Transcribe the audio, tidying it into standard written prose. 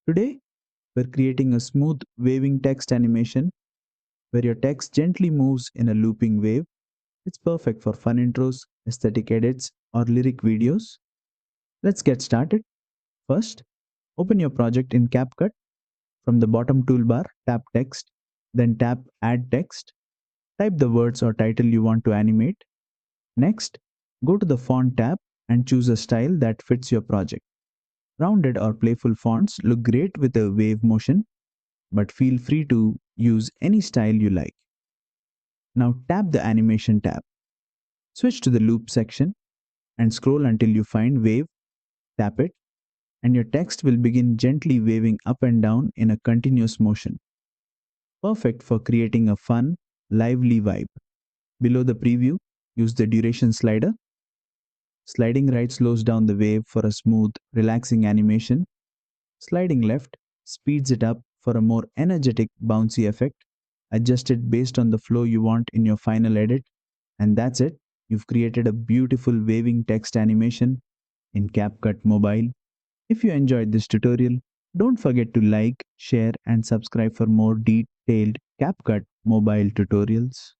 Today, we're creating a smooth waving text animation where your text gently moves in a looping wave. It's perfect for fun intros, aesthetic edits, or lyric videos. Let's get started. First, open your project in CapCut. From the bottom toolbar, tap Text, then tap Add Text. Type the words or title you want to animate. Next, go to the Font tab and choose a style that fits your project. Rounded or playful fonts look great with a wave motion, but feel free to use any style you like. Now tap the Animation tab. Switch to the Loop section and scroll until you find Wave, tap it, and your text will begin gently waving up and down in a continuous motion. Perfect for creating a fun, lively vibe. Below the preview, use the duration slider. Sliding right slows down the wave for a smooth, relaxing animation. Sliding left speeds it up for a more energetic, bouncy effect. Adjust it based on the flow you want in your final edit. And that's it. You've created a beautiful waving text animation in CapCut Mobile. If you enjoyed this tutorial, don't forget to like, share, and subscribe for more detailed CapCut Mobile tutorials.